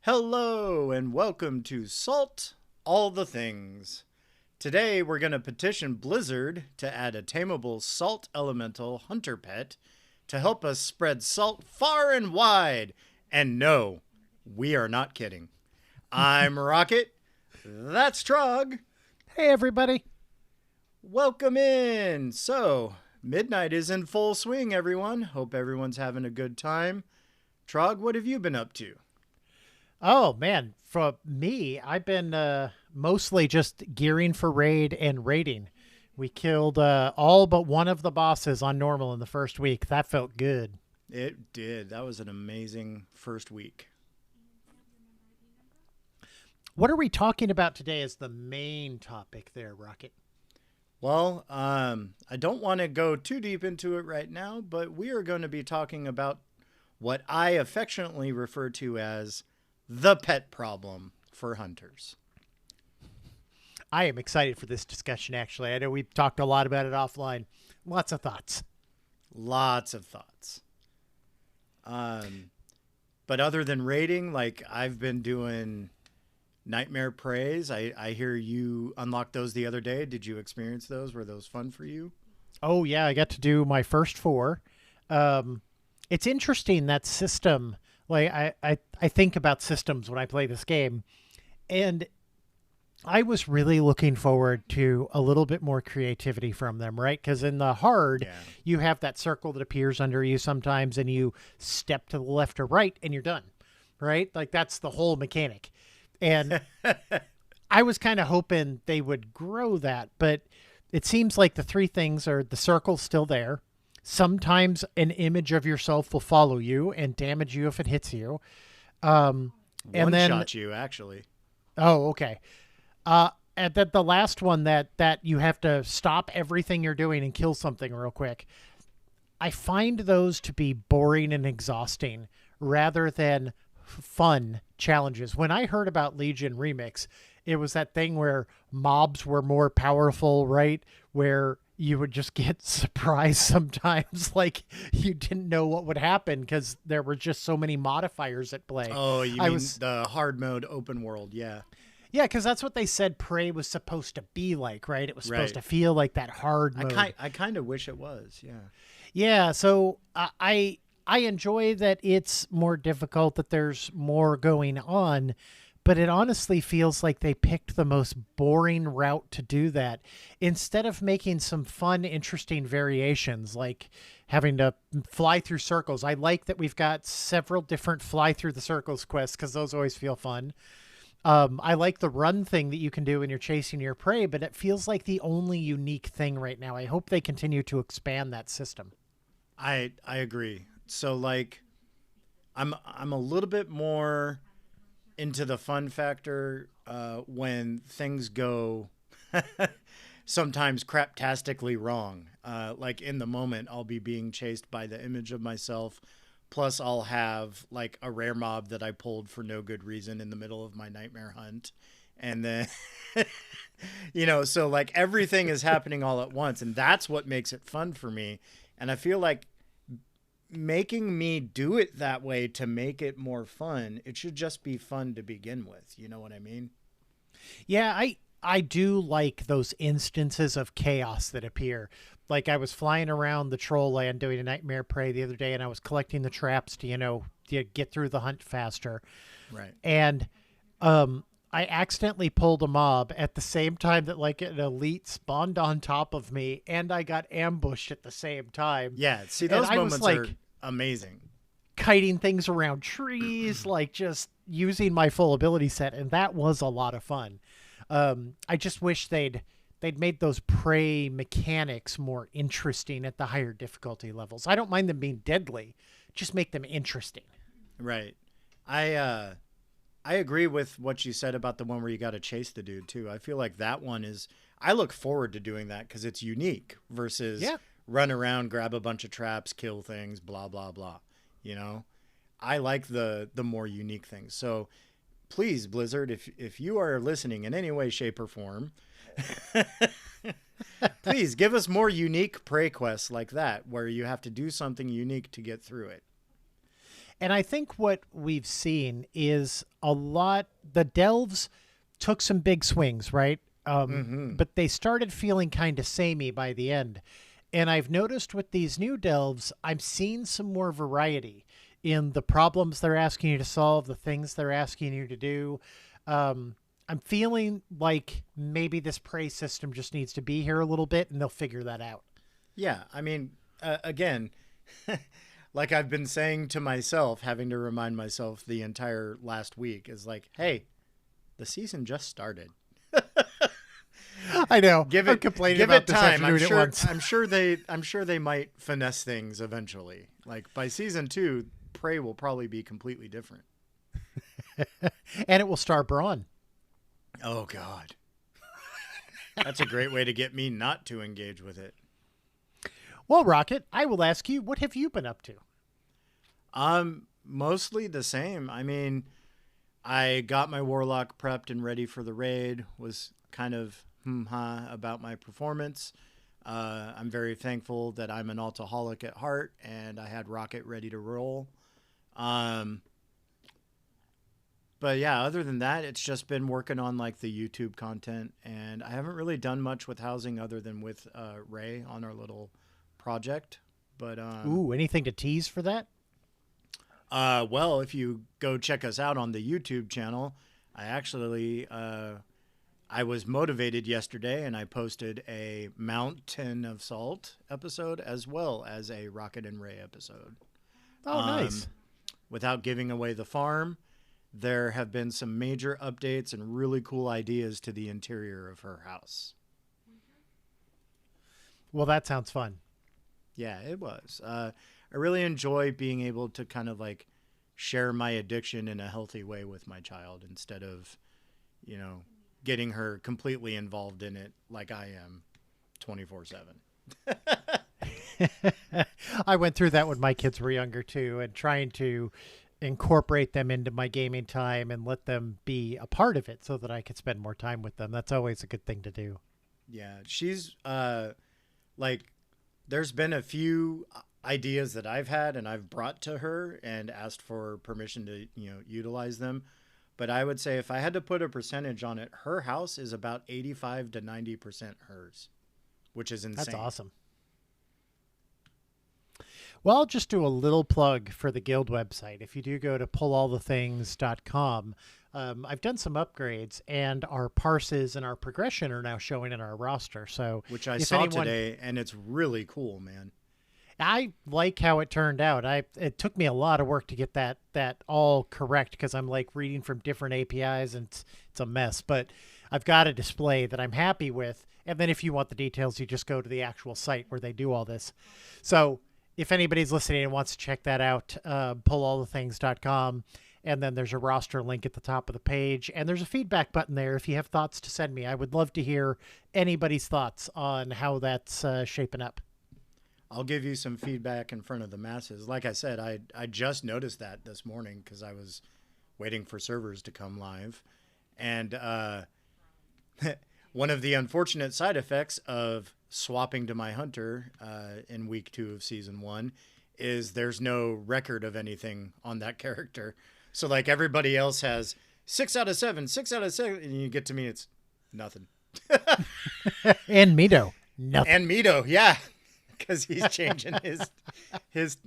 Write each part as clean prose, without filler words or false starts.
Hello and welcome to Salt All the Things. Today we're going to petition Blizzard to add a tameable salt elemental hunter pet to help us spread salt far and wide. And no, we are not kidding. I'm Rocket. That's Trog. Hey, everybody. Welcome in. So, midnight is in full swing, everyone. Hope everyone's having a good time. Trog, what have you been up to? Oh, man. For me, I've been mostly just gearing for raid and raiding. We killed all but one of the bosses on normal in the first week. That felt good. It did. That was an amazing first week. What are we talking about today as the main topic there, Rocket? Well, I don't want to go too deep into it right now, but we are going to be talking about what I affectionately refer to as the pet problem for hunters. I am excited for this discussion, actually. I know we've talked a lot about it offline. Lots of thoughts. Lots of thoughts. But other than raiding, like I've been doing Nightmare Praise. I hear you unlocked those the other day. Did you experience those? Were those fun for you? Oh, yeah. I got to do my first four. It's interesting, that system. Like I think about systems when I play this game, and I was really looking forward to a little bit more creativity from them, right? Because in the hard, you have that circle that appears under you sometimes, and you step to the left or right, and you're done, right? Like that's the whole mechanic. And I was kind of hoping they would grow that, but it seems like the three things are: the circle's still there. Sometimes an image of yourself will follow you and damage you if it hits you. And then shot you, actually. Oh, okay. And then the last one that you have to stop everything you're doing and kill something real quick. I find those to be boring and exhausting rather than fun challenges. When I heard about Legion Remix, it was that thing where mobs were more powerful, right? Where you would just get surprised sometimes, like you didn't know what would happen because there were just so many modifiers at play. Oh, you mean the hard mode open world, yeah. Yeah, because that's what they said Prey was supposed to be like, right? It was supposed to feel like that hard mode. I kind of wish it was, yeah. Yeah, so I enjoy that it's more difficult, that there's more going on, but it honestly feels like they picked the most boring route to do that instead of making some fun, interesting variations, like having to fly through circles. I like that we've got several different fly through the circles quests because those always feel fun. I like the run thing that you can do when you're chasing your prey, but it feels like the only unique thing right now. I hope they continue to expand that system. I agree. So like I'm a little bit more into the fun factor when things go sometimes craptastically wrong. Like in the moment, I'll be being chased by the image of myself. Plus, I'll have like a rare mob that I pulled for no good reason in the middle of my nightmare hunt. And then, so like everything is happening all at once. And that's what makes it fun for me. And I feel like making me do it that way to make it more fun, it should just be fun to begin with. You know what I mean? Yeah, I do like those instances of chaos that appear. Like I was flying around the troll land doing a nightmare prey the other day, and I was collecting the traps to get through the hunt faster. Right. And I accidentally pulled a mob at the same time that like an elite spawned on top of me, and I got ambushed at the same time. Yeah, see, those moments are amazing. Kiting things around trees, like just using my full ability set, and that was a lot of fun. I just wish they'd made those prey mechanics more interesting at the higher difficulty levels. I don't mind them being deadly, just make them interesting. Right. I agree with what you said about the one where you got to chase the dude too. I feel like that one is, I look forward to doing that because it's unique versus run around, grab a bunch of traps, kill things, blah, blah, blah. I like the more unique things. So please, Blizzard, if you are listening in any way, shape, or form, please give us more unique prey quests like that, where you have to do something unique to get through it. And I think what we've seen is a lot, the delves took some big swings, right? Mm-hmm. But they started feeling kind of samey by the end. And I've noticed with these new delves, I'm seeing some more variety in the problems they're asking you to solve, the things they're asking you to do. I'm feeling like maybe this prey system just needs to be here a little bit and they'll figure that out. Yeah, I mean, again, like I've been saying to myself, having to remind myself the entire last week is like, hey, the season just started. I know. Give I'm it complaining give about it this time. I'm afternoon at sure once. I'm sure they might finesse things eventually. Like by season 2, Prey will probably be completely different. And it will star Braun. Oh god. That's a great way to get me not to engage with it. Well, Rocket, I will ask you, what have you been up to? Mostly the same. I mean, I got my warlock prepped and ready for the raid, was kind of ha about my performance. I'm very thankful that I'm an altaholic at heart and I had Rocket ready to roll. Um, but yeah, other than that, it's just been working on like the YouTube content, and I haven't really done much with housing other than with Ray on our little project. But Ooh, anything to tease for that? well, if you go check us out on the YouTube channel, I was motivated yesterday and I posted a Mountain of Salt episode as well as a Rocket and Ray episode. Oh, nice. Without giving away the farm, there have been some major updates and really cool ideas to the interior of her house. Well, that sounds fun. Yeah, it was. I really enjoy being able to kind of like share my addiction in a healthy way with my child instead of, you know, getting her completely involved in it like I am 24/7. I went through that when my kids were younger too, and trying to incorporate them into my gaming time and let them be a part of it so that I could spend more time with them. That's always a good thing to do. Yeah, she's like there's been a few ideas that I've had and I've brought to her and asked for permission to, utilize them. But I would say if I had to put a percentage on it, her house is about 85 to 90% hers, which is insane. That's awesome. Well, I'll just do a little plug for the Guild website. If you do go to pullallthethings.com, I've done some upgrades, and our parses and our progression are now showing in our roster. So, which I saw today, and it's really cool, man. I like how it turned out. It took me a lot of work to get that all correct because I'm like reading from different APIs and it's a mess. But I've got a display that I'm happy with, and then if you want the details, you just go to the actual site where they do all this. So if anybody's listening and wants to check that out, pullallthethings.com. And then there's a roster link at the top of the page. And there's a feedback button there if you have thoughts to send me. I would love to hear anybody's thoughts on how that's shaping up. I'll give you some feedback in front of the masses. Like I said, I just noticed that this morning because I was waiting for servers to come live. And one of the unfortunate side effects of swapping to my hunter in week 2 of season 1 is there's no record of anything on that character. So like everybody else has 6 out of 7, 6 out of 7, and you get to me, it's nothing. And Mito, nothing. And Mito, yeah, because he's changing his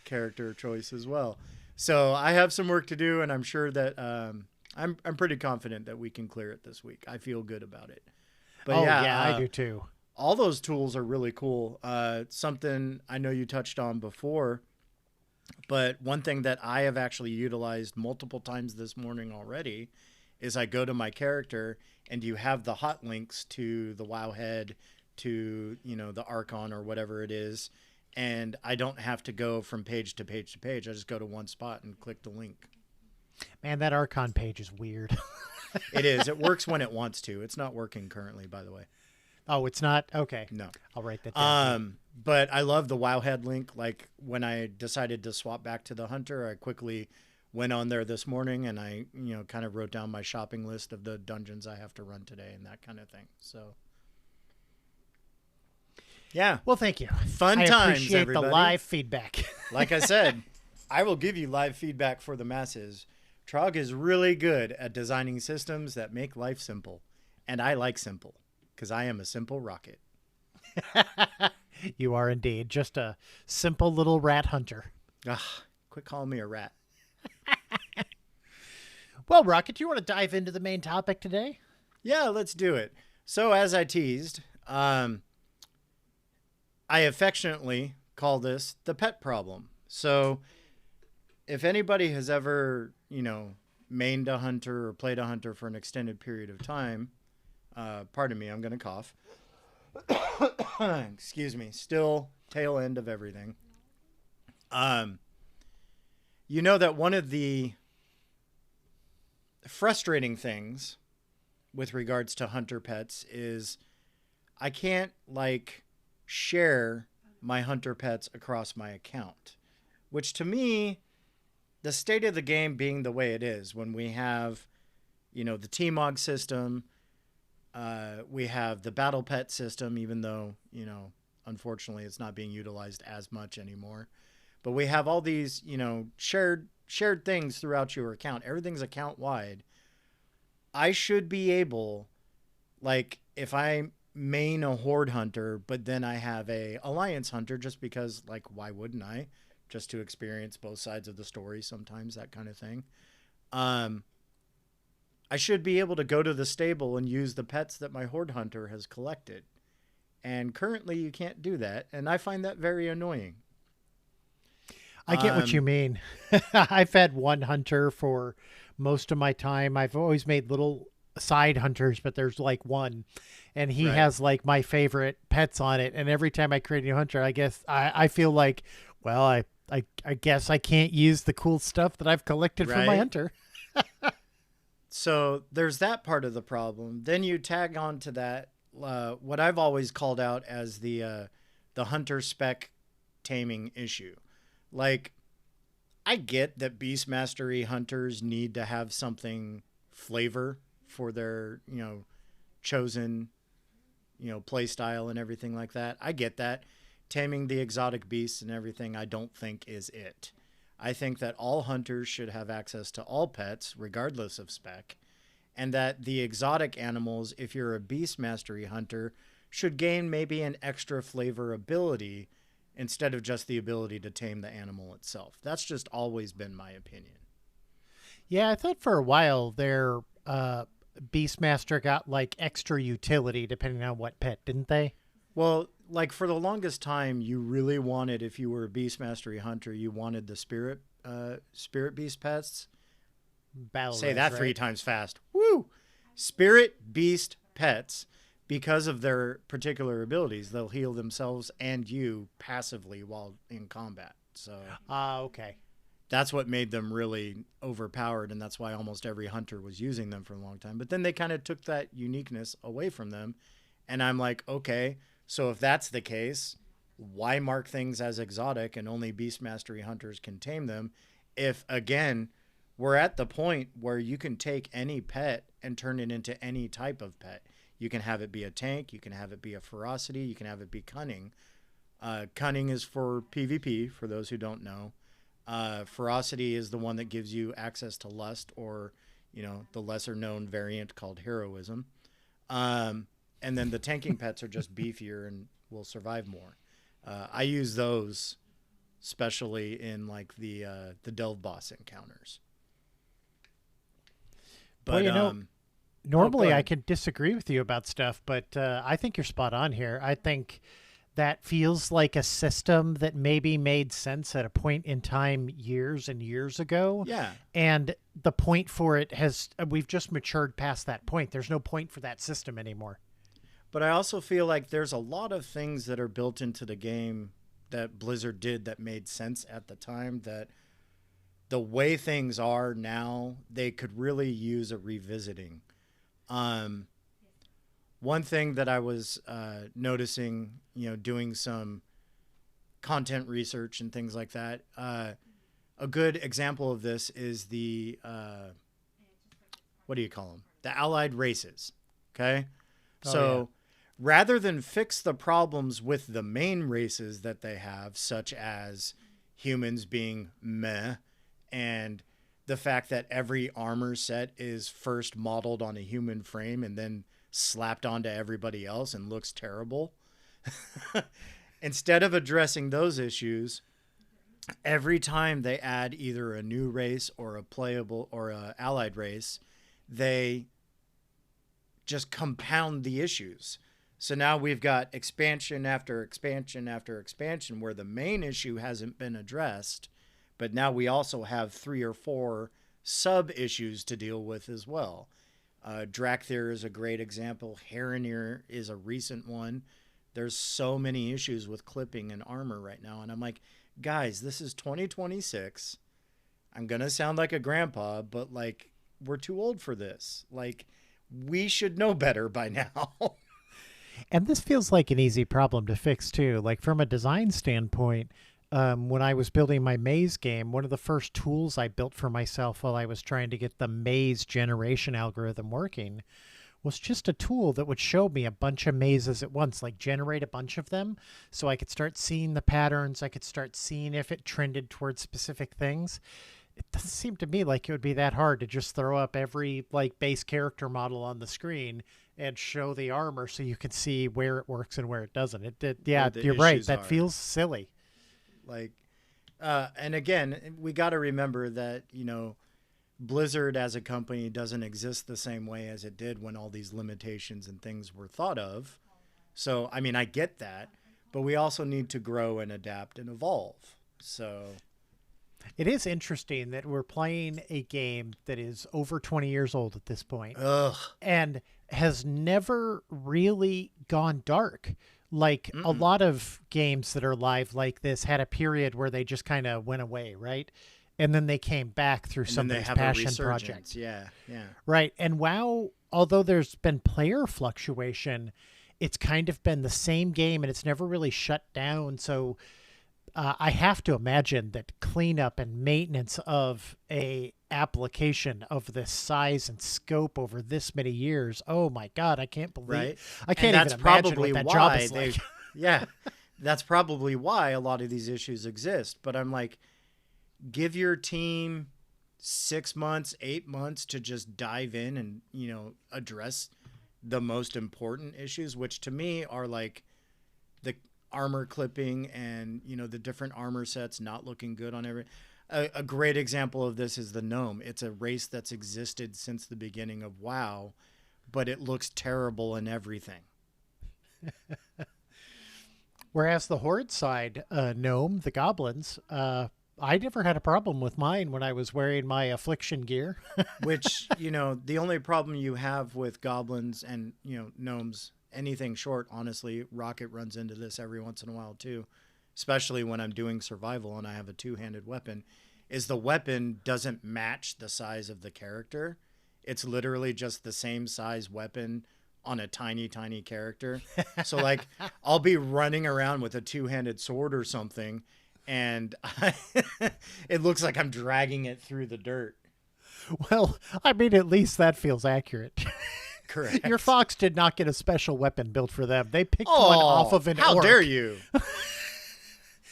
character choice as well. So I have some work to do, and I'm sure that I'm pretty confident that we can clear it this week. I feel good about it. But yeah, I do too. All those tools are really cool. Something I know you touched on before, but one thing that I have actually utilized multiple times this morning already is I go to my character and you have the hot links to the Wowhead, to, the Archon or whatever it is. And I don't have to go from page to page to page. I just go to one spot and click the link. Man, that Archon page is weird. It is. It works when it wants to. It's not working currently, by the way. Oh, it's not? Okay. No. I'll write that down. But I love the Wowhead link. Like when I decided to swap back to the Hunter, I quickly went on there this morning and I, kind of wrote down my shopping list of the dungeons I have to run today and that kind of thing. So, yeah. Well, thank you. Fun I times, appreciate everybody. the live feedback. Like I said, I will give you live feedback for the masses. Trog is really good at designing systems that make life simple. And I like simple because I am a simple rocket. You are indeed just a simple little rat hunter. Ugh, quit calling me a rat. Well, Rocket, do you want to dive into the main topic today? Yeah, let's do it. So, as I teased, I affectionately call this the pet problem. So, if anybody has ever, mained a hunter or played a hunter for an extended period of time, pardon me, I'm going to cough. Excuse me. Still tail end of everything. You know that one of the frustrating things with regards to hunter pets is I can't share my hunter pets across my account, which to me, the state of the game being the way it is, when we have, the Tmog system, we have the battle pet system, even though, unfortunately it's not being utilized as much anymore, but we have all these, shared things throughout your account. Everything's account wide. I should be able, if I main a horde hunter, but then I have a alliance hunter, just because, why wouldn't I? Just to experience both sides of the story sometimes, that kind of thing. I should be able to go to the stable and use the pets that my horde hunter has collected. And currently you can't do that. And I find that very annoying. I get what you mean. I've had one hunter for most of my time. I've always made little side hunters, but there's one, and he has my favorite pets on it. And every time I create a new hunter, I guess I feel well, I guess I can't use the cool stuff that I've collected from my hunter. So there's that part of the problem. Then you tag on to that what I've always called out as the hunter spec taming issue. I get that beast mastery hunters need to have something flavor for their, chosen, play style and everything like that. I get that. Taming the exotic beasts and everything, I don't think is it. I think that all hunters should have access to all pets, regardless of spec, and that the exotic animals, if you're a beast mastery hunter, should gain maybe an extra flavor ability instead of just the ability to tame the animal itself. That's just always been my opinion. Yeah, I thought for a while their Beastmaster got extra utility depending on what pet, didn't they? Well, for the longest time, you really wanted, if you were a beast mastery hunter, you wanted the spirit beast pets. Say that 3 times fast. Woo! Spirit beast pets. Because of their particular abilities, they'll heal themselves and you passively while in combat. So, okay. That's what made them really overpowered, and that's why almost every hunter was using them for a long time. But then they kind of took that uniqueness away from them, and I'm like, okay, so if that's the case, why mark things as exotic and only beast mastery hunters can tame them? If, again, we're at the point where you can take any pet and turn it into any type of pet. You can have it be a tank. You can have it be a ferocity. You can have it be cunning. Cunning is for PvP, for those who don't know. Ferocity is the one that gives you access to lust, or, the lesser known variant called heroism. And then the tanking pets are just beefier and will survive more. I use those especially in the delve boss encounters. But well, normally I can disagree with you about stuff, but I think you're spot on here. I think that feels like a system that maybe made sense at a point in time years and years ago. Yeah. And the point for it we've just matured past that point. There's no point for that system anymore. But I also feel like there's a lot of things that are built into the game that Blizzard did that made sense at the time, that the way things are now, they could really use a revisiting. One thing that I was noticing, doing some content research and things like that, a good example of this is the, what do you call them? The allied races. Okay. Rather than fix the problems with the main races that they have, such as, humans being meh, and the fact that every armor set is first modeled on a human frame and then slapped onto everybody else and looks terrible. Instead of addressing those issues, every time they add either a new race or a playable or a allied race, they just compound the issues. So now we've got expansion after expansion after expansion where the main issue hasn't been addressed, but now we also have 3 or 4 sub issues to deal with as well. Drakthir is a great example. Haranir is a recent one. There's so many issues with clipping and armor right now. And I'm like, guys, this is 2026. I'm going to sound like a grandpa, but like, we're too old for this. Like, we should know better by now. And this feels like an easy problem to fix too. Like from a design standpoint, when I was building my maze game, one of the first tools I built for myself while I was trying to get the maze generation algorithm working was just a tool that would show me a bunch of mazes at once, like generate a bunch of them so I could start seeing the patterns. I could start seeing if it trended towards specific things. It doesn't seem to me like it would be that hard to just throw up every like base character model on the screen and show the armor so you can see where it works and where it doesn't. Yeah, you're right. That feels silly. Like, and again, we got to remember that, you know, Blizzard as a company doesn't exist the same way as it did when all these limitations and things were thought of. So, I mean, I get that, but we also need to grow and adapt and evolve. So it is interesting that we're playing a game that is over 20 years old at this point. Ugh. And has never really gone dark. Like a lot of games that are live like this had a period where they just kind of went away, right? And then they came back through somebody's passion project. Yeah. Right. And WoW, although there's been player fluctuation, it's kind of been the same game and it's never really shut down. So I have to imagine that cleanup and maintenance of a application of this size and scope over this many years. Oh my God, I can't believe. Right. I can't even imagine what that job is like. Yeah, that's probably why a lot of these issues exist. But I'm like, give your team 6 months, 8 months to just dive in and, you know, address the most important issues, which to me are like the armor clipping and, you know, the different armor sets not looking good on every. A great example of this is the gnome. It's a race that's existed since the beginning of WoW, but it looks terrible in everything. Whereas the Horde side, gnome, the goblins, I never had a problem with mine when I was wearing my affliction gear. Which, you know, the only problem you have with goblins and, you know, gnomes, anything short, honestly, Rocket runs into this every once in a while too, especially when I'm doing survival and I have a two-handed weapon, is the weapon doesn't match the size of the character. It's literally just the same size weapon on a tiny, tiny character. So like I'll be running around with a two-handed sword or something and it looks like I'm dragging it through the dirt. Well, I mean, at least that feels accurate. Correct. Your fox did not get a special weapon built for them. They picked one off of an orc. How dare you?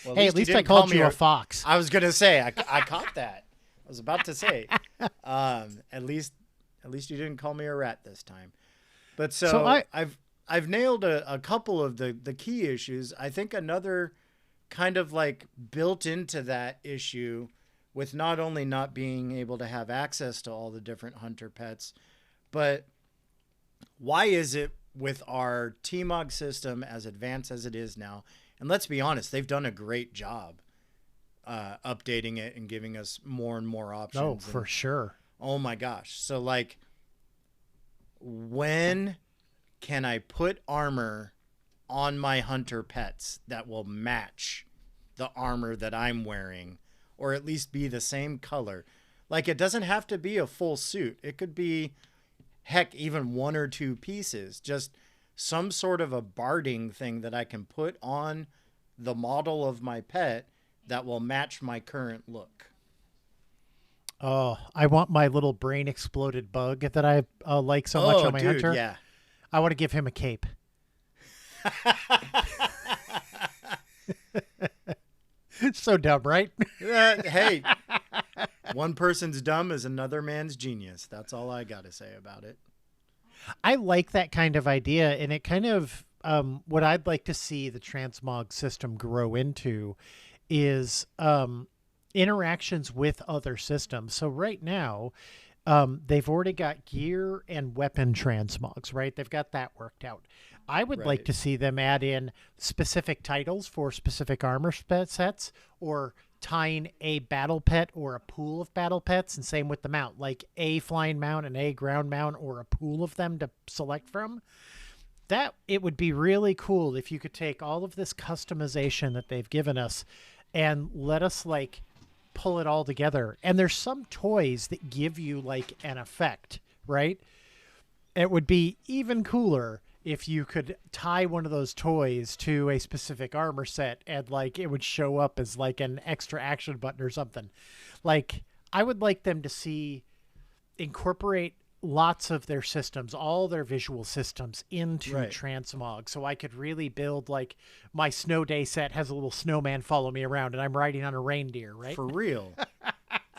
Well, hey, at least I called you a fox. I was going to say, I caught that. I was about to say, at least you didn't call me a rat this time. But so I've nailed a couple of the key issues. I think another kind of like built into that issue with not only not being able to have access to all the different hunter pets, but why is it with our Tmog system as advanced as it is now, and let's be honest, they've done a great job updating it and giving us more and more options. Oh, for sure. Oh my gosh. So like, when can I put armor on my hunter pets that will match the armor that I'm wearing, or at least be the same color? Like, it doesn't have to be a full suit. It could be, heck, even 1 or 2 pieces, just some sort of a barding thing that I can put on the model of my pet that will match my current look. Oh, I want my little brain exploded bug that I like so much on my hunter. Yeah. I want to give him a cape. So dumb, right? Hey, one person's dumb is another man's genius. That's all I got to say about it. I like that kind of idea, and it kind of what I'd like to see the transmog system grow into is interactions with other systems. So right now, they've already got gear and weapon transmogs, right? They've got that worked out. I would like Right. to see them add in specific titles for specific armor sets, or tying a battle pet or a pool of battle pets, and same with the mount, like a flying mount and a ground mount, or a pool of them to select from. That it would be really cool if you could take all of this customization that they've given us and let us like pull it all together. And there's some toys that give you like an effect, right? It would be even cooler if you could tie one of those toys to a specific armor set and like it would show up as like an extra action button or something. Like I would like them to see incorporate lots of their systems, all their visual systems into Right. Transmog, so I could really build like my snow day set has a little snowman follow me around and I'm riding on a reindeer, right? For real.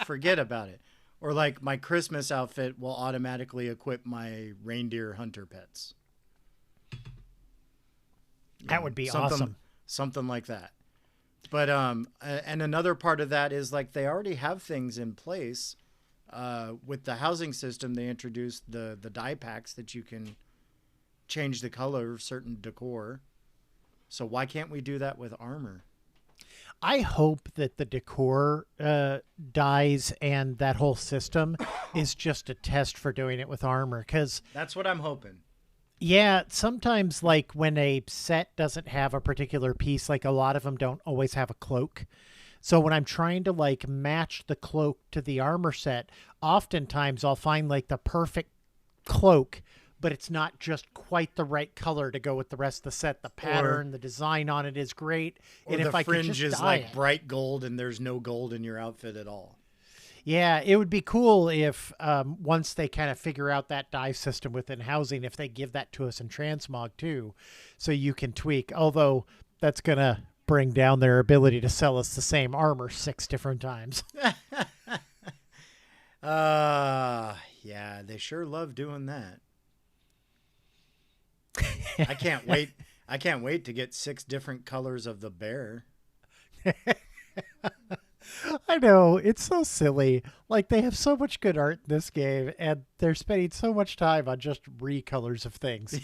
Forget about it. Or like my Christmas outfit will automatically equip my reindeer hunter pets. That would be something awesome. something like that. But and another part of that is like they already have things in place. With the housing system, they introduced the dye packs that you can change the color of certain decor. So why can't we do that with armor? I hope that the decor dies and that whole system is just a test for doing it with armor, because That's what I'm hoping. yeah, sometimes like when a set doesn't have a particular piece, like a lot of them don't always have a cloak. So when I'm trying to like match the cloak to the armor set, oftentimes I'll find like the perfect cloak, but it's not just quite the right color to go with the rest of the set. The pattern, the design on it is great. Or And the if I could fringe just is dye like it. bright gold and there's no gold in your outfit at all. Yeah, it would be cool if once they kind of figure out that dye system within housing, if they give that to us in Transmog too, so you can tweak. Although that's going to bring down their ability to sell us the same armor 6 different times. Yeah, they sure love doing that. I can't wait. I can't wait to get 6 different colors of the bear. I know, it's so silly. Like they have so much good art in this game and they're spending so much time on just recolors of things.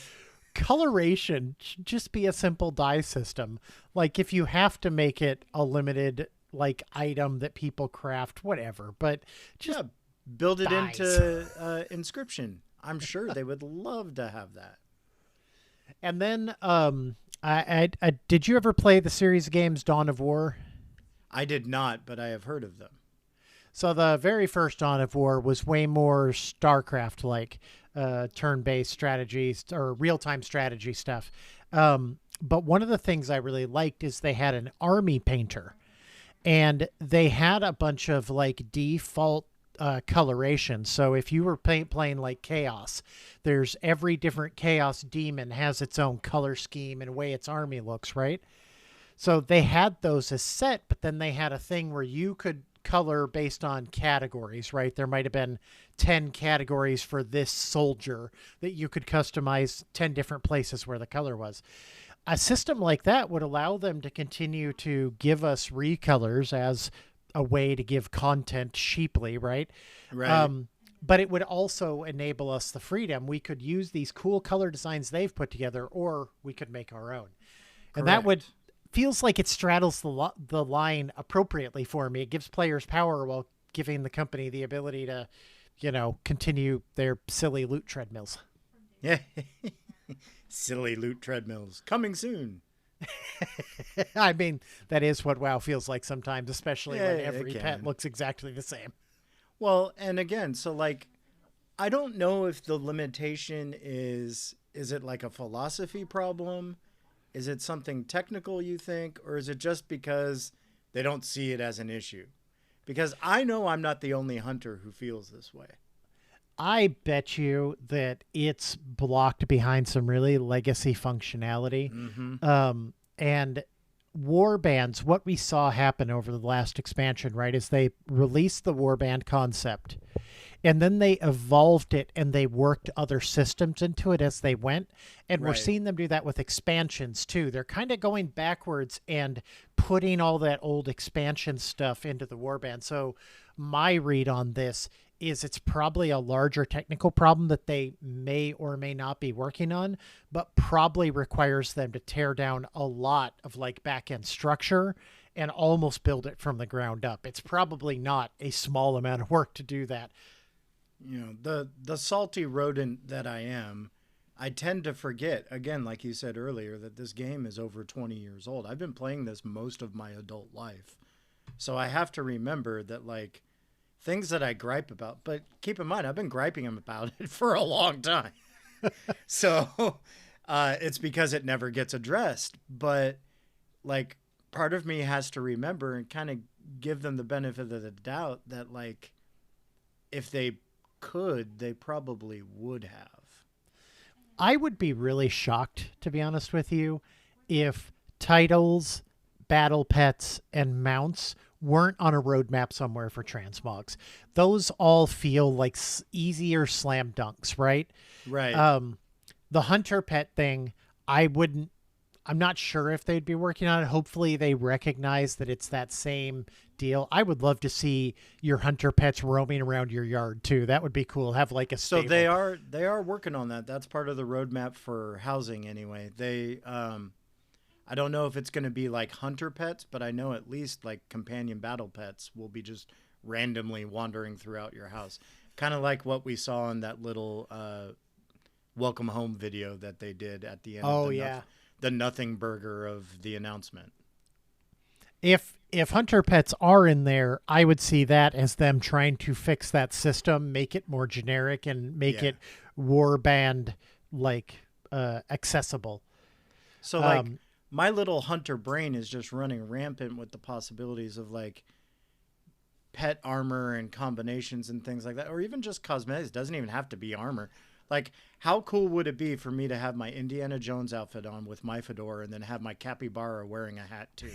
Coloration should just be a simple dye system. Like if you have to make it a limited like item that people craft, whatever, but just Yeah, build it dyes. into inscription. I'm sure they would love to have that. And then I did you ever play the series of games Dawn of War? I did not, but I have heard of them. So the very first Dawn of War was way more StarCraft like, turn-based strategies or real-time strategy stuff. But one of the things I really liked is they had an army painter, and they had a bunch of like default coloration. So if you were playing like Chaos, there's every different Chaos demon has its own color scheme and way its army looks, right? So they had those as set, but then they had a thing where you could color based on categories, right? There might have been 10 categories for this soldier that you could customize 10 different places where the color was. A system like that would allow them to continue to give us recolors as a way to give content cheaply, right? Right. But it would also enable us the freedom. We could use these cool color designs they've put together, or we could make our own. And that would Correct. feels like it straddles the line appropriately for me. It gives players power while giving the company the ability to, continue their silly loot treadmills. Yeah. Silly loot treadmills coming soon. I mean, that is what WoW feels like sometimes, especially Yeah, when it every pet can. looks exactly the same. Well, and again, so like I don't know if the limitation is it like a philosophy problem? Is it something technical you think, or is it just because they don't see it as an issue? Because I know I'm not the only hunter who feels this way. I bet you that it's blocked behind some really legacy functionality. Mm-hmm. And war bands, what we saw happen over the last expansion, right, is they released the war band concept and then they evolved it and they worked other systems into it as they went. And we're Right. seeing them do that with expansions too. They're kind of going backwards and putting all that old expansion stuff into the warband. So my read on this is it's probably a larger technical problem that they may or may not be working on, but probably requires them to tear down a lot of like back end structure and almost build it from the ground up. It's probably not a small amount of work to do that. The salty rodent that I am, I tend to forget, again, like you said earlier, that this game is over 20 years old. I've been playing this most of my adult life. So I have to remember that, like, things that I gripe about, but keep in mind, I've been griping about it for a long time. So it's because it never gets addressed. But, like, part of me has to remember and kind of give them the benefit of the doubt that, like, if they could, they probably would have. I would be really shocked, to be honest with you, if titles, battle pets, and mounts weren't on a roadmap somewhere for transmogs. Those all feel like easier slam dunks, right? Right. The hunter pet thing, I wouldn't. I'm not sure if they'd be working on it. Hopefully, they recognize that it's that same deal. I would love to see your hunter pets roaming around your yard too. That would be cool. Have like a So stable. they are working on that. That's part of the roadmap for housing anyway. They I don't know if it's going to be like hunter pets, but I know at least like companion battle pets will be just randomly wandering throughout your house. Kind of like what we saw in that little welcome home video that they did at the end of Oh yeah. the nothing burger of the announcement. If hunter pets are in there, I would see that as them trying to fix that system, make it more generic and make Yeah. it warband like accessible. So like my little hunter brain is just running rampant with the possibilities of like pet armor and combinations and things like that, or even just cosmetics. It doesn't even have to be armor. Like, how cool would it be for me to have my Indiana Jones outfit on with my fedora and then have my capybara wearing a hat too?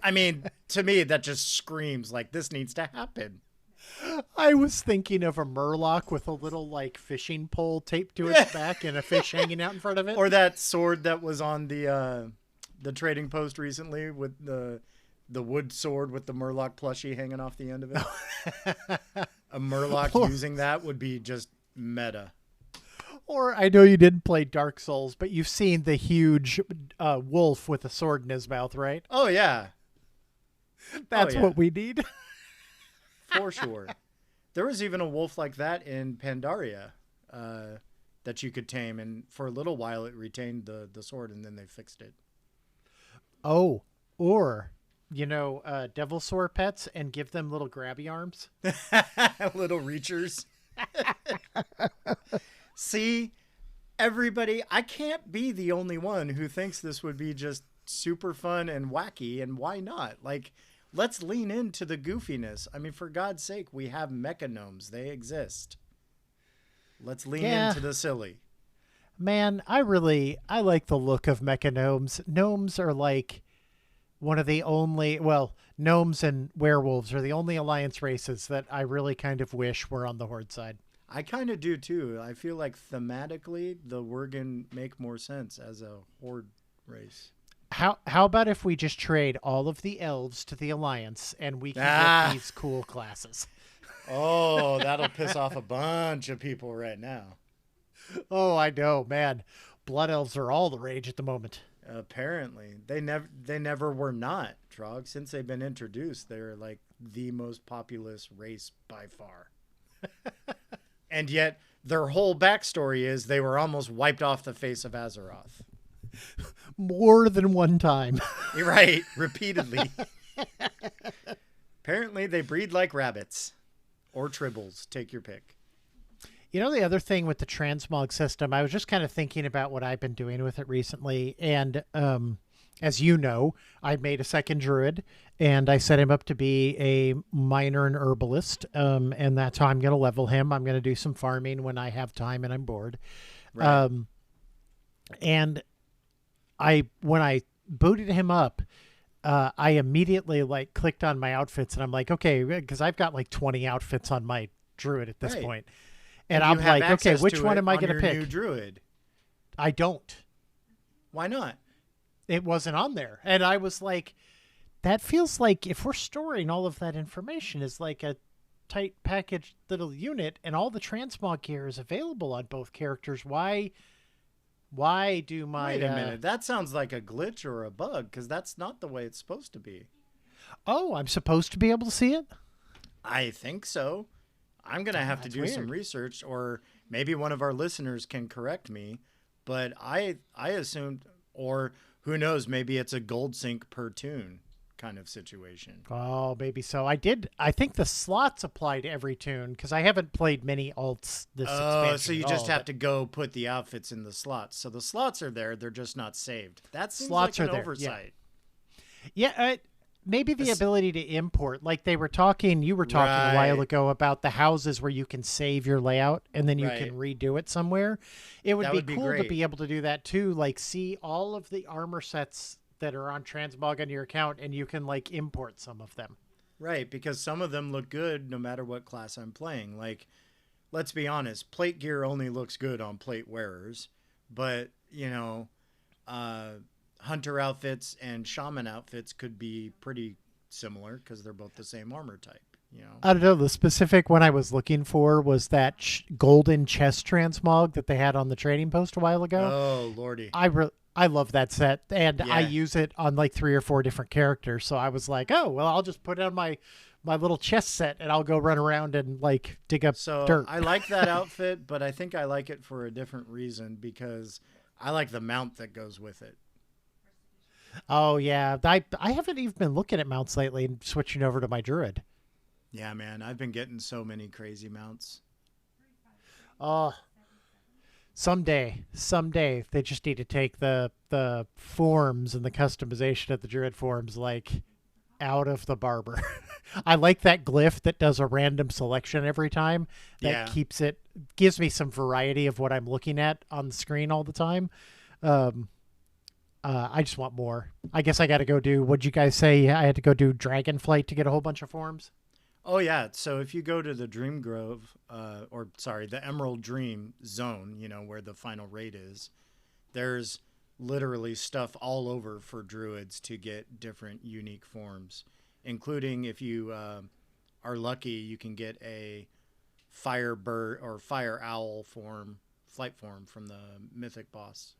I mean, to me, that just screams like this needs to happen. I was thinking of a murloc with a little like fishing pole taped to its back and a fish hanging out in front of it. Or that sword that was on the trading post recently with the wood sword with the Murloc plushie hanging off the end of it. A Murloc using that would be just meta. Or I know you didn't play Dark Souls, but you've seen the huge wolf with a sword in his mouth, right? Oh yeah, That's yeah. what we need. For sure. There was even a wolf like that in Pandaria that you could tame, and for a little while it retained the sword, and then they fixed it. Oh, or devil sword pets and give them little grabby arms. Little reachers. See, everybody, I can't be the only one who thinks this would be just super fun and wacky, and why not? Like, let's lean into the goofiness. I mean, for God's sake, we have mechanomes. They exist. Let's lean into the silly. Man, I like the look of mechanomes. Gnomes are like one of the only, well, gnomes and werewolves are the only alliance races that I really kind of wish were on the Horde side. I kind of do too. I feel like thematically, the Worgen make more sense as a Horde race. How about if we just trade all of the elves to the alliance and we can get these cool classes? Oh, that'll piss off a bunch of people right now. Oh, I know, man. Blood elves are all the rage at the moment. Apparently, they never were not, Trog. Since they've been introduced, they're like the most populous race by far. And yet, their whole backstory is they were almost wiped off the face of Azeroth. More than one time. Right, repeatedly. Apparently, they breed like rabbits. Or tribbles, take your pick. You know, the other thing with the transmog system, I was just kind of thinking about what I've been doing with it recently. And as you know, I made a second druid and I set him up to be a miner and herbalist. And that's how I'm going to level him. I'm going to do some farming when I have time and I'm bored. Right. And when I booted him up, I immediately like clicked on my outfits and I'm like, okay, because I've got like 20 outfits on my druid at this Right. point. And And you I'm have like, okay, access which to one it am I on going to your new pick? druid. I don't. Why not? It wasn't on there. And I was like, that feels like if we're storing all of that information as like a tight packaged little unit and all the transmog gear is available on both characters, why do my Wait a minute. That sounds like a glitch or a bug because that's not the way it's supposed to be. oh, I'm supposed to be able to see it? I think so. I'm going to have to That's do some weird. research, or maybe one of our listeners can correct me. But I assumed, or who knows, maybe it's a gold sync per tune kind of situation. Oh, maybe so. I think the slots apply to every tune because I haven't played many alts this Oh, so expansion you at just all. have But to go put the outfits in the slots. So the slots are there, they're just not saved. That seems slots like are an there. Yeah. oversight. Yeah. Maybe the As- ability to import, like you were talking a while right, ago about the houses where you can save your layout and then you can right. redo it somewhere. It would That be would be cool to great. be able to do that too. Like see all of the armor sets that are on Transmog on your account and you can like import some of them. Right, because some of them look good no matter what class I'm playing. Like, let's be honest, plate gear only looks good on plate wearers, but, uh, hunter outfits and shaman outfits could be pretty similar because they're both the same armor type. I don't know. The specific one I was looking for was that golden chest transmog that they had on the trading post a while ago. Oh, lordy. I love that set, and I Yeah, use it on like 3 or 4 different characters. So I was like, oh well, I'll just put it on my little chest set, and I'll go run around and like dig up so dirt. I like that outfit, but I think I like it for a different reason because I like the mount that goes with it. Oh yeah, I haven't even been looking at mounts lately and switching over to my druid. Yeah, man, I've been getting so many crazy mounts. Oh, someday they just need to take the forms and the customization of the druid forms like out of the barber. I like that glyph that does a random selection every time. That Yeah. gives me some variety of what I'm looking at on the screen all the time. Um, I just want more. I guess I got to go do. What'd you guys say? I had to go do Dragonflight to get a whole bunch of forms. Oh yeah, so if you go to the Dream Grove, or sorry, the Emerald Dream Zone, where the final raid is, there's literally stuff all over for druids to get different unique forms, including if you are lucky, you can get a fire bird or fire owl flight form from the mythic boss,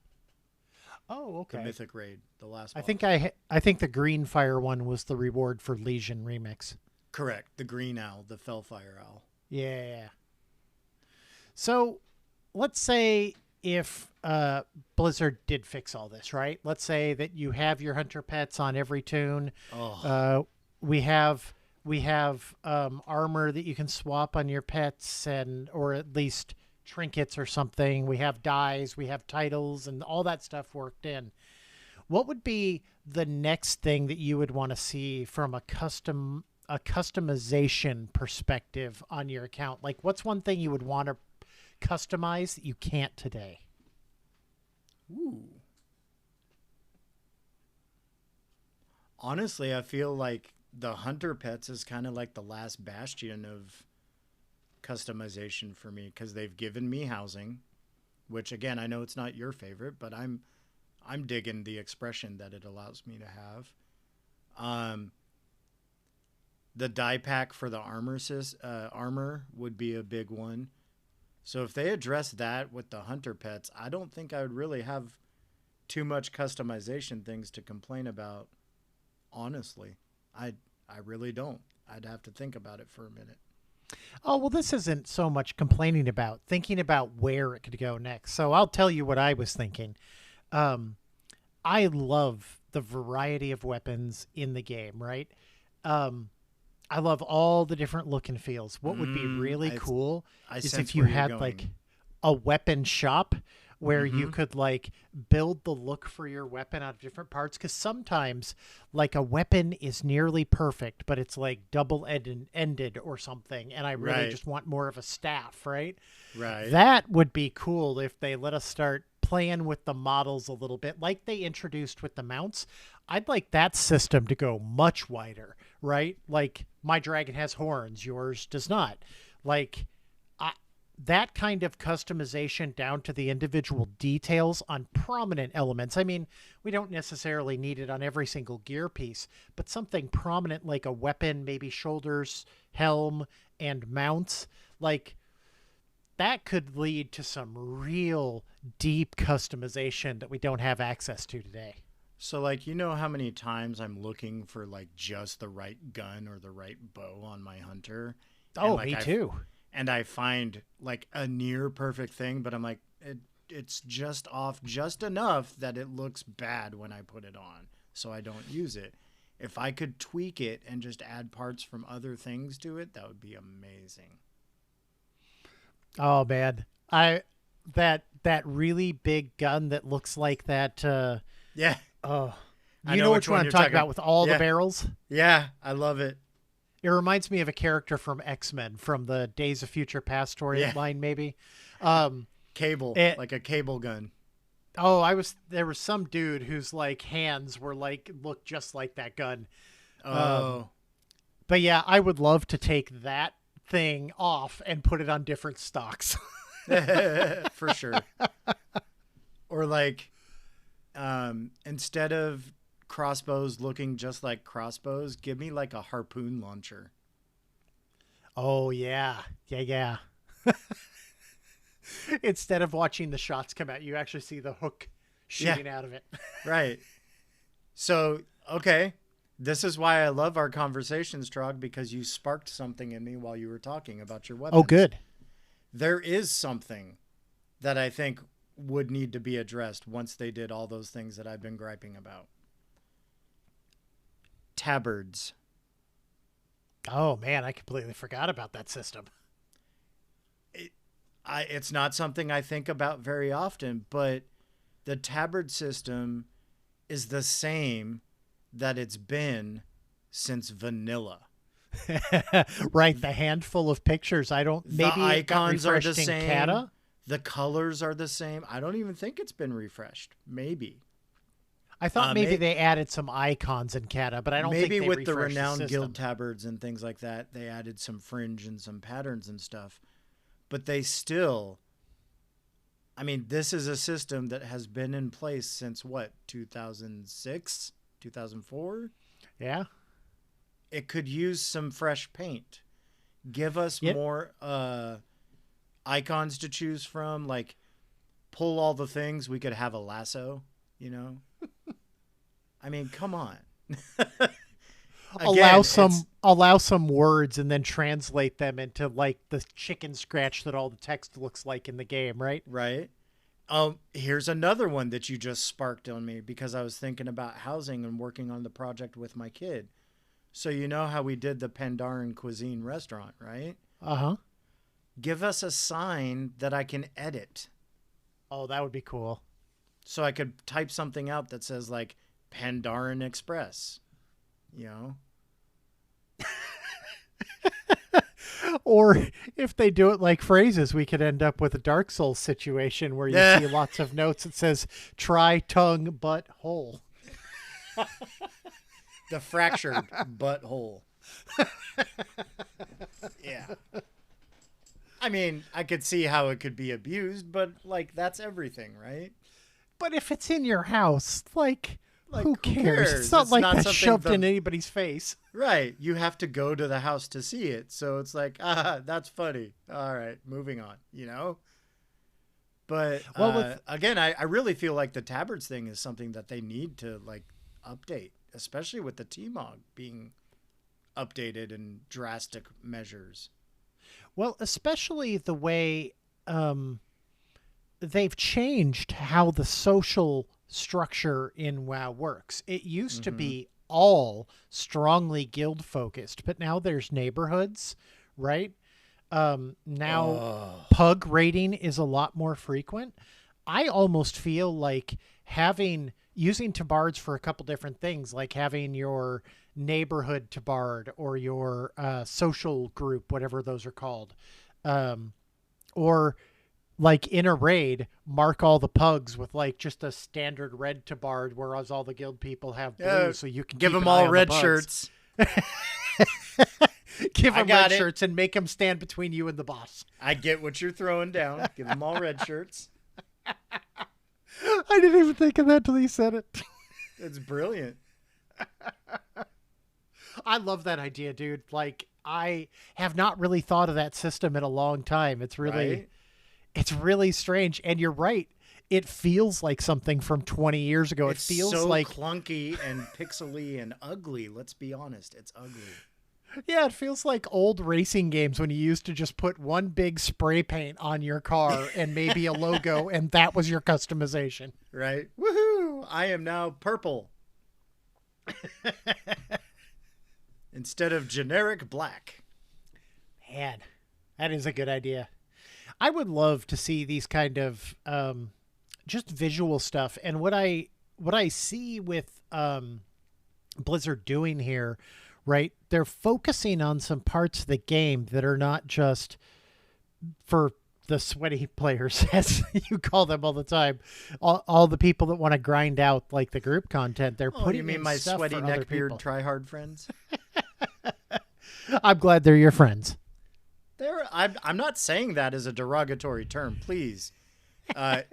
Oh, the okay. mythic raid, the last I boss. think I think the Green Fire one was the reward for Legion remix. Correct, the green owl, the fellfire owl. Yeah. So let's say if Blizzard did fix all this, right? Let's say that you have your hunter pets on every tune. Oh, Uh, we have armor that you can swap on your pets, and or at least trinkets or something. We have dyes, we have titles, and all that stuff worked in. What would be the next thing that you would want to see from a customization perspective on your account? Like, what's one thing you would want to customize that you can't today? ooh. Honestly, I feel like the hunter pets is kind of like the last bastion of customization for me because they've given me housing, which again I know it's not your favorite, but I'm digging the expression that it allows me to have. Um, the die pack for the armor would be a big one. So if they address that with the hunter pets, I don't think I would really have too much customization things to complain about. Honestly, I really don't. I'd have to think about it for a minute. Oh, well, this isn't so much complaining about, thinking about where it could go next. So I'll tell you what I was thinking. Um, I love the variety of weapons in the game, right? Um, I love all the different look and feels. What would be really I cool I is if sense you where you're had like going. a weapon shop where you Mm-hmm. could like build the look for your weapon out of different parts, because sometimes like a weapon is nearly perfect but it's like ended or something, and I really Right, just want more of a staff, right? right. That would be cool if they let us start playing with the models a little bit, like they introduced with the mounts. I'd like that system to go much wider, right? Like my dragon has horns, yours does not. Like that kind of customization down to the individual details on prominent elements. I mean, we don't necessarily need it on every single gear piece, but something prominent like a weapon, maybe shoulders, helm, and mounts, like that could lead to some real deep customization that we don't have access to today. So, like, you know how many times I'm looking for like just the right gun or the right bow on my hunter? And Oh, like me too. and I find like a near perfect thing, but I'm like, it's just off just enough that it looks bad when I put it on, so I don't use it. If I could tweak it and just add parts from other things to it, that would be amazing. Oh man, I that really big gun that looks like that. Yeah, Oh, I you know know which which one one I'm you're talking talking about about. with all the Yeah, barrels. yeah, I love it. It reminds me of a character from X-Men from the Days of Future Past Yeah, storyline, maybe. Um, cable, it, like a cable gun. oh, there was some dude whose like hands were like looked just like that gun. Um, Oh, but yeah, I would love to take that thing off and put it on different stocks. for sure. Or like, instead of crossbows looking just like crossbows, give me like a harpoon launcher. Oh yeah, yeah. Instead of watching the shots come out, you actually see the hook Yeah, shooting out of it. right. So, okay. This is why I love our conversations, Trog, because you sparked something in me while you were talking about your Oh, weapons. good. There is something that I think would need to be addressed once they did all those things that I've been griping about. Tabards. Oh man, I completely forgot about that system. It's not something I think about very often, but the tabard system is the same that it's been since vanilla. Right, the handful of pictures. I don't. The Maybe it got icons are the refreshed in same. Kata. The colors are the same. I don't even think it's been refreshed. Maybe. I thought maybe May- they added some icons in Kata, but I don't Maybe think they with the refreshed renowned system. guild tabards and things like that, they added some fringe and some patterns and stuff. But they still, I mean, this is a system that has been in place since what, 2006, 2004? Yeah. It could use some fresh paint. Give us Yep. more icons to choose from. Like, pull all the things. We could have a lasso, you know? I mean, come on. Again, Allow some words and then translate them into like the chicken scratch that all the text looks like in the game, right? right. Here's another one that you just sparked on me because I was thinking about housing and working on the project with my kid. So you know how we did the Pandaren cuisine restaurant, right? Uh-huh. Give us a sign that I can edit. Oh, that would be cool. So I could type something out that says like Pandaren Express, you know? Or if they do it like phrases, we could end up with a Dark Souls situation where you see lots of notes that says try tongue butt hole. The fractured butthole. Yeah. I mean, I could see how it could be abused, but like that's everything, right? But if it's in your house, like who who cares? cares? It's not It's like not that's something shoved the- in anybody's face. Right. You have to go to the house to see it. So it's like, that's funny. All right, moving on, you know? But Well, again, I really feel like the tabards thing is something that they need to like update, especially with the T-Mog being updated in drastic measures. Well, especially the way they've changed how the social structure in WoW works. It used to be all strongly guild focused, but now there's neighborhoods, right? Now Oh, pug raiding is a lot more frequent. I almost feel like using tabards for a couple different things, like having your neighborhood tabard or your social group, whatever those are called, or like in a raid, mark all the pugs with like just a standard red to barred, whereas all the guild people have blue, so you can Give keep them an eye all on the red pugs. shirts. Give I them red got it. shirts and make them stand between you and the boss. I get what you're throwing down. Give them all red shirts. I didn't even think of that till you said it. It's brilliant. I love that idea, dude. Like, I have not really thought of that system in a long time. Right? It's really strange. And you're right. It feels like something from 20 years ago. It It's feels so like, clunky and pixely and ugly. Let's be honest. It's ugly. yeah, it feels like old racing games when you used to just put one big spray paint on your car and maybe a logo, and that was your customization. Right? Woohoo! I am now purple. Instead of generic black. Man, that is a good idea. I would love to see these kind of just visual stuff. And what I see with Blizzard doing here, right? They're focusing on some parts of the game that are not just for the sweaty players, as you call them all the time. All the people that want to grind out like the group content. They're Oh, putting you mean in my stuff sweaty for other neckbeard people. tryhard friends? I'm glad they're your friends. I'm not saying that as a derogatory term. Please,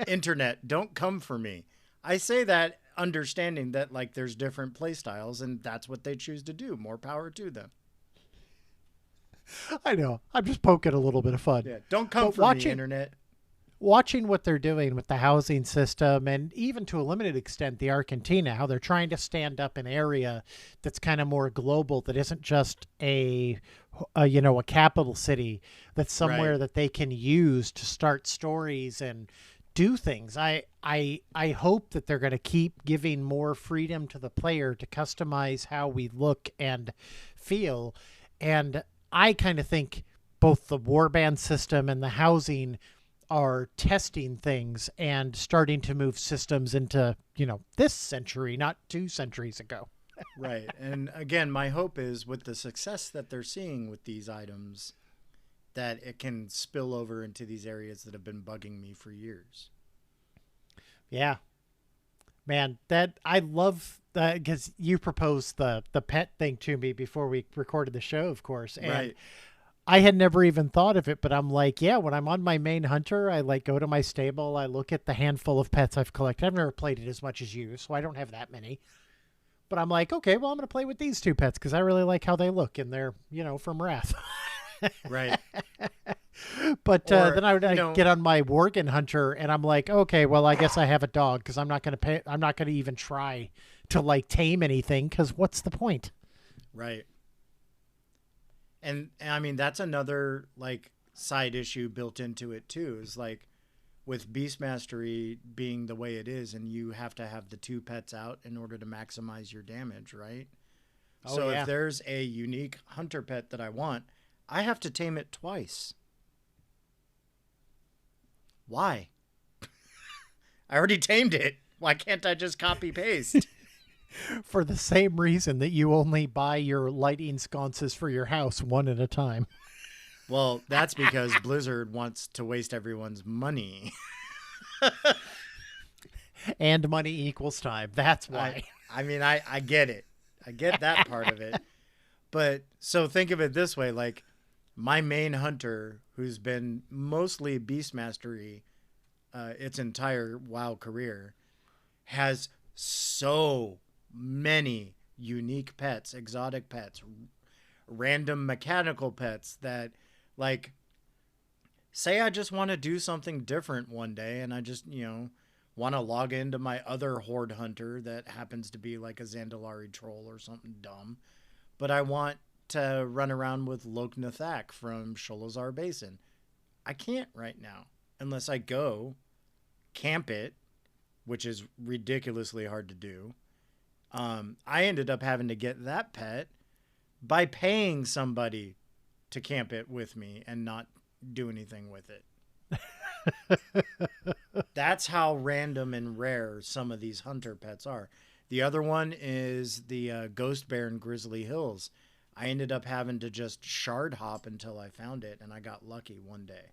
internet, don't come for me. I say that understanding that like there's different play styles and that's what they choose to do. More power to them. I know. I'm just poking a little bit of fun. Yeah, don't come But for me, internet. watching what they're doing with the housing system and even to a limited extent the Argentina, how they're trying to stand up an area that's kind of more global, that isn't just a capital city, that's somewhere Right. that they can use to start stories and do things. I hope that they're going to keep giving more freedom to the player to customize how we look and feel. And I kind of think both the warband system and the housing are testing things and starting to move systems into, this century, not 2 centuries ago. Right. And again, my hope is with the success that they're seeing with these items, that it can spill over into these areas that have been bugging me for years. Yeah, man, that I love that because you proposed the pet thing to me before we recorded the show, of course. And Right. I had never even thought of it, but I'm like, yeah, when I'm on my main hunter, I like go to my stable, I look at the handful of pets I've collected. I've never played it as much as you, so I don't have that many. But I'm like, okay, well, I'm going to play with these two pets because I really like how they look and they're, from Wrath. Right. But Or, then I would you know, get on my Worgen hunter and I'm like, okay, well, I guess I have a dog because I'm not going to pay. I'm not going to even try to like tame anything because what's the point? right. And I mean, that's another like side issue built into it too, is like with Beast Mastery being the way it is, and you have to have the two pets out in order to maximize your damage, right? Oh, So yeah. if there's a unique hunter pet that I want, I have to tame it twice. Why? I already tamed it. Why can't I just copy paste? For the same reason that you only buy your lighting sconces for your house one at a time. Well, that's because Blizzard wants to waste everyone's money. And money equals time. That's why. I mean, I get it. I get that part of it. But so think of it this way, like my main hunter, who's been mostly Beast Mastery its entire WoW career, has so many unique pets, exotic pets, random mechanical pets that, like, say I just want to do something different one day and I just, want to log into my other Horde hunter that happens to be like a Zandalari troll or something dumb, but I want to run around with Loknathak from Sholazar Basin. I can't right now unless I go camp it, which is ridiculously hard to do. I ended up having to get that pet by paying somebody to camp it with me and not do anything with it. That's how random and rare some of these hunter pets are. The other one is the Ghost Bear in Grizzly Hills. I ended up having to just shard hop until I found it, and I got lucky one day.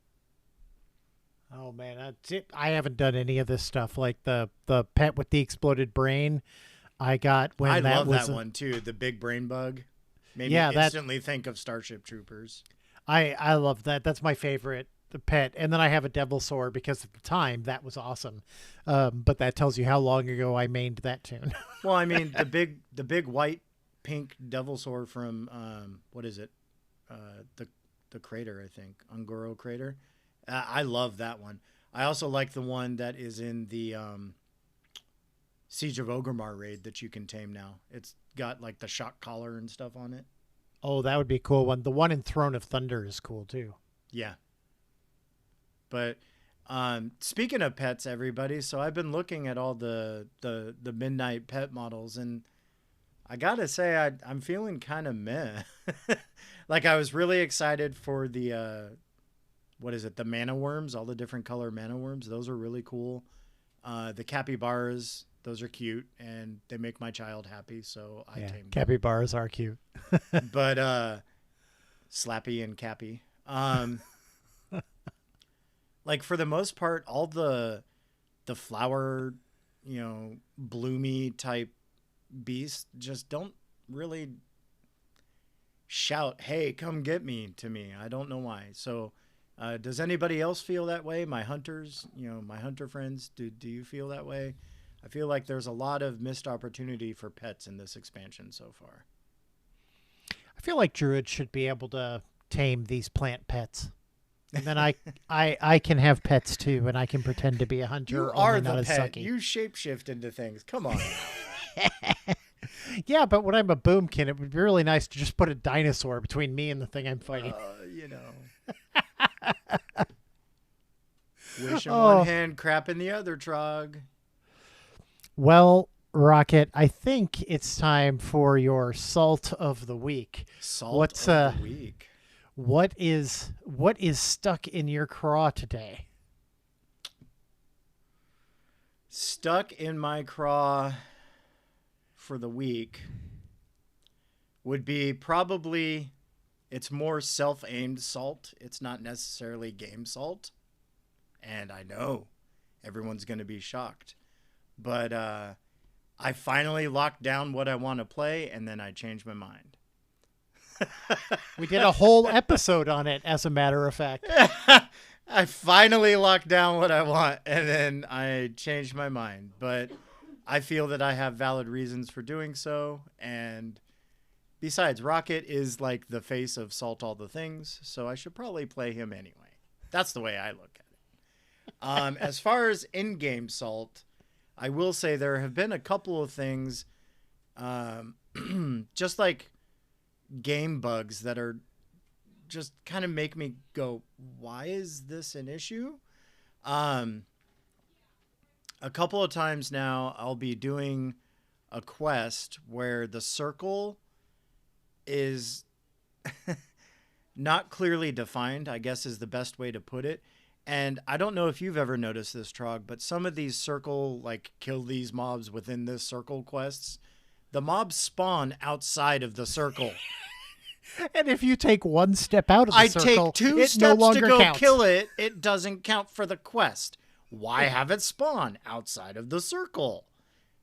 Oh man, that's it. I haven't done any of this stuff like the pet with the exploded brain. I got I when that love was that one too. The big brain bug made me yeah, that instantly think of Starship Troopers. I love that. That's my favorite the pet. And then I have a devil sword because at the time that was awesome. But that tells you how long ago I mained that tune. Well, I mean the big white pink Devilsaur from what is it? The crater, I think, Ungoro crater. I love that one. I also like the one that is in the Siege of Orgrimmar raid that you can tame now. It's got like the shock collar and stuff on it. Oh, that would be a cool one. The one in Throne of Thunder is cool too. Yeah, but speaking of pets, everybody. So I've been looking at all the midnight pet models, and I gotta say I'm feeling kind of meh. Like I was really excited for the what is it? The mana worms, all the different color mana worms. Those are really cool. The capybaras, those are cute, and they make my child happy, so I Yeah, tame them. capybaras are cute. But Slappy and Cappy. Like for the most part, all the flower, bloomy type beasts just don't really shout, "Hey, come get me!" to me. I don't know why. So, does anybody else feel that way? My hunters, my hunter friends, do you feel that way? I feel like there's a lot of missed opportunity for pets in this expansion so far. I feel like druids should be able to tame these plant pets. And then I can have pets too, and I can pretend to be a hunter. You only are not the as pet. sucky. You shapeshift into things. Come on. Yeah, but when I'm a boomkin, it would be really nice to just put a dinosaur between me and the thing I'm fighting. Wish in Oh. one hand, crap in the other, Trog. Well, Rocket, I think it's time for your salt of the week. Salt What's of the week. what is stuck in your craw today? Stuck in my craw for the week would be probably, it's more self-aimed salt. It's not necessarily game salt. And I know everyone's going to be shocked. But I finally locked down what I want to play, and then I changed my mind. We did a whole episode on it, as a matter of fact. I finally locked down what I want, and then I changed my mind. But I feel that I have valid reasons for doing so. And besides, Rocket is like the face of Salt All the Things, so I should probably play him anyway. That's the way I look at it. As far as in-game Salt, I will say there have been a couple of things, just like game bugs that are just kind of make me go, why is this an issue? A couple of times now I'll be doing a quest where the circle is not clearly defined, I guess is the best way to put it. And I don't know if you've ever noticed this, Trog, but some of these circle, like kill these mobs within this circle quests, the mobs spawn outside of the circle. And if you take one step out of the circle, take two it steps no longer to go counts. kill it. It doesn't count for the quest. Why have it spawn outside of the circle?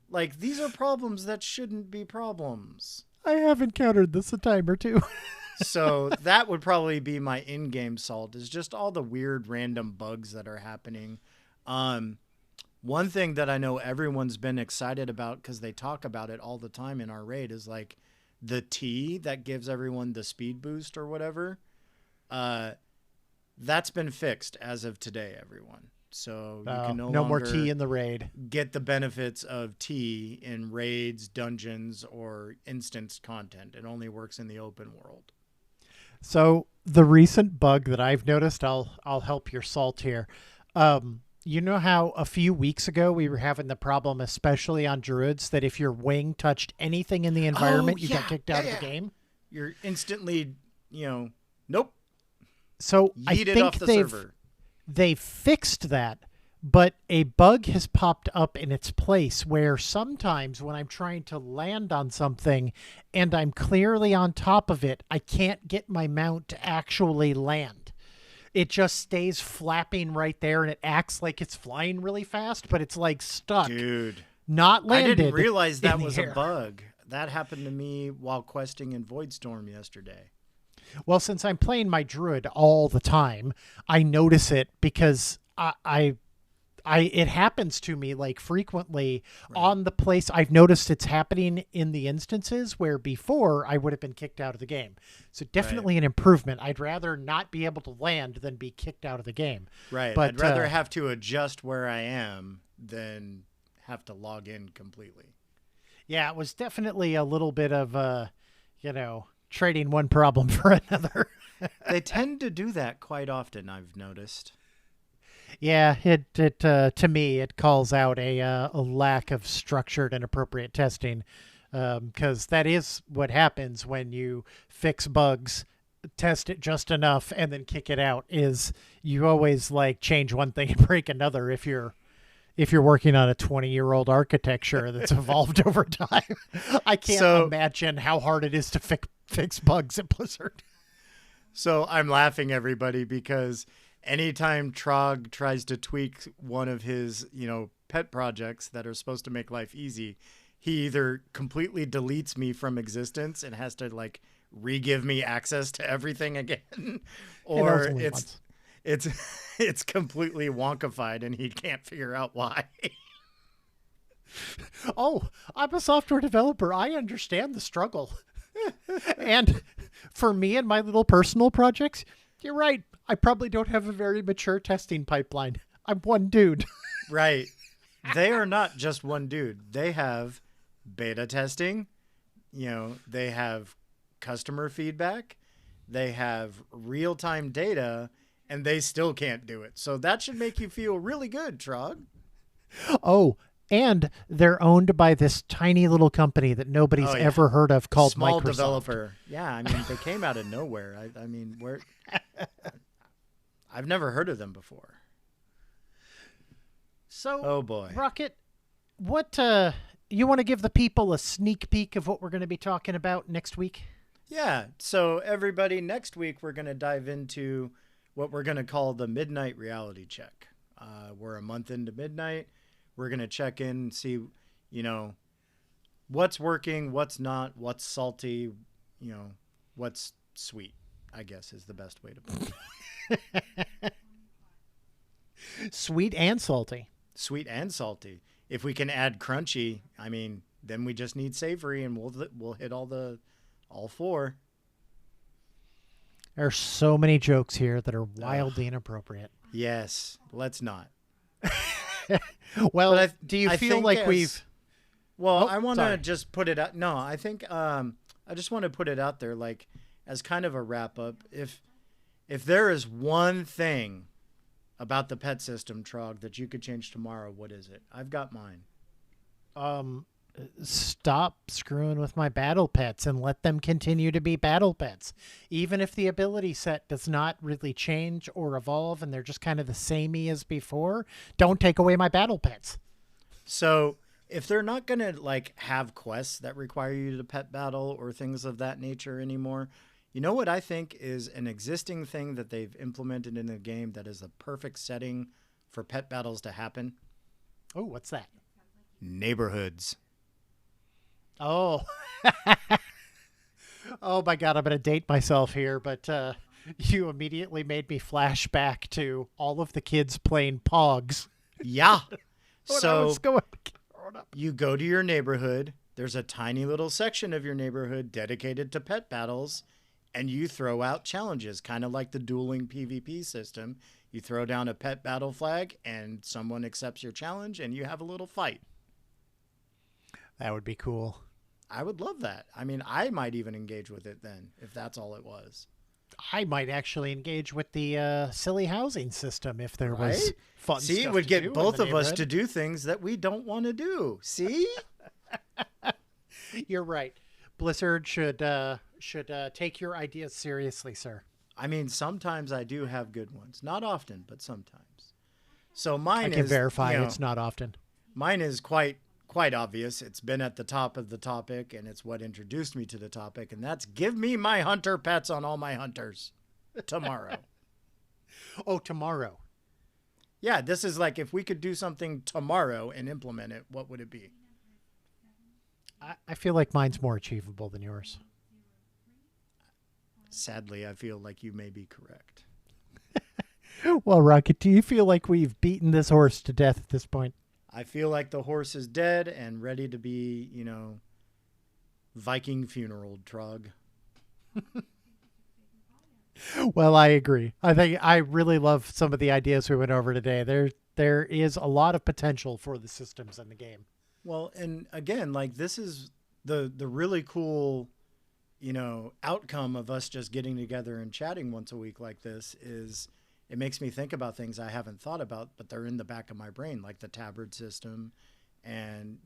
Like, these are problems that shouldn't be problems. I have encountered this a time or two. So that would probably be my in-game salt, is just all the weird random bugs that are happening. One thing that I know everyone's been excited about, because they talk about it all the time in our raid, is like the T that gives everyone the speed boost or whatever. That's been fixed as of today, everyone. So you can no more longer tea in the raid. get the benefits of T in raids, dungeons, or instance content. It only works in the open world. So the recent bug that I've noticed, I'll help your salt here. You know how a few weeks ago we were having the problem, especially on druids, that if your wing touched anything in the environment, you got kicked out of the game? You're instantly, nope. So I Yeeted think off the server. they fixed that, but a bug has popped up in its place where sometimes when I'm trying to land on something and I'm clearly on top of it, I can't get my mount to actually land. it just stays flapping right there, and it acts like it's flying really fast, but it's like stuck, Dude, not I landed. didn't realize that in the was a air. bug. That happened to me while questing in Voidstorm yesterday. Well, since I'm playing my druid all the time, I notice it because it happens to me like frequently Right. on the place. I've noticed it's happening in the instances where before I would have been kicked out of the game. So definitely an improvement. I'd rather not be able to land than be kicked out of the game. Right. But I'd rather have to adjust where I am than have to log in completely. yeah, it was definitely a little bit of trading one problem for another. They tend to do that quite often, I've noticed. Yeah, it to me it calls out a lack of structured and appropriate testing, because that is what happens when you fix bugs, test it just enough, and then kick it out. Is you always like change one thing and break another if you're working on a 20-year-old architecture that's evolved over time. I can't imagine how hard it is to fix bugs at Blizzard. So I'm laughing, everybody, because anytime Trog tries to tweak one of his, pet projects that are supposed to make life easy, he either completely deletes me from existence and has to like re-give me access to everything again, or it's it's completely wonkified and he can't figure out why. Oh, I'm a software developer. I understand the struggle. And for me and my little personal projects, you're right. I probably don't have a very mature testing pipeline. I'm one dude. Right. They are not just one dude. They have beta testing, they have customer feedback, they have real-time data, and they still can't do it. So that should make you feel really good, Trog. Oh, and they're owned by this tiny little company that nobody's ever heard of called Small Microsoft. Developer. Yeah, I mean, they came out of nowhere. I mean, I've never heard of them before. So, oh boy, Rocket, what you want to give the people a sneak peek of what we're going to be talking about next week? Yeah. So everybody, next week we're going to dive into what we're going to call the Midnight Reality Check. We're a month into midnight. We're going to check in and see, what's working, what's not, what's salty, what's sweet, I guess is the best way to put it. Sweet and salty. Sweet and salty. If we can add crunchy, I mean, then we just need savory and we'll hit all four. There are so many jokes here that are wildly inappropriate. Yes, let's not. Well, do you feel like we've... Well, I want to just put it out. No, I think I just want to put it out there, like, as kind of a wrap up. If there is one thing about the pet system, Trog, that you could change tomorrow, what is it? I've got mine. Stop screwing with my battle pets and let them continue to be battle pets. Even if the ability set does not really change or evolve and they're just kind of the samey as before, don't take away my battle pets. So if they're not going to like have quests that require you to pet battle or things of that nature anymore, you know what I think is an existing thing that they've implemented in the game that is a perfect setting for pet battles to happen? Oh, what's that? Neighborhoods. Oh. Oh my God, I'm going to date myself here, but you immediately made me flash back to all of the kids playing Pogs. Yeah. So up. You go to your neighborhood. There's a tiny little section of your neighborhood dedicated to pet battles, and you throw out challenges, kind of like the dueling PvP system. You throw down a pet battle flag, and someone accepts your challenge, and you have a little fight. That would be cool. I would love that. I mean, I might even engage with it then, if that's all it was. I might actually engage with the silly housing system if there was fun stuff. See, it would get both of us to do things that we don't want to do. See? You're right. Blizzard should take your ideas seriously, sir. I mean, sometimes I do have good ones. Not often, but sometimes. So mine is... I can verify it's not often. Mine is quite obvious. It's been at the top of the topic, and it's what introduced me to the topic, and that's give me my hunter pets on all my hunters tomorrow. Oh, tomorrow. Yeah, this is like if we could do something tomorrow and implement it, what would it be? I feel like mine's more achievable than yours. Sadly, I feel like you may be correct. Well, Rocket, do you feel like we've beaten this horse to death at this point? I feel like the horse is dead and ready to be, Viking funeral, Trog. Well, I agree. I think I really love some of the ideas we went over today. There is a lot of potential for the systems in the game. Well, and again, like this is the really cool, outcome of us just getting together and chatting once a week like this is it makes me think about things I haven't thought about, but they're in the back of my brain, like the tabard system and,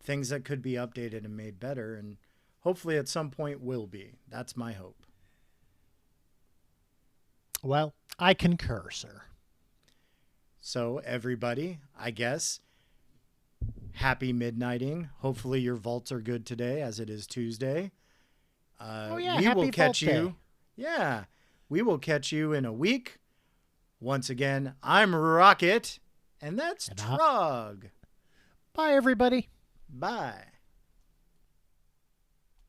things that could be updated and made better and hopefully at some point will be. That's my hope. Well, I concur, sir. So everybody, I guess, happy midnighting. Hopefully your vaults are good today as it is Tuesday. Oh yeah, We happy will catch Vault Day. you. Yeah, we will catch you in a week. Once again, I'm Rocket, and that's And Trog. bye, everybody. Bye.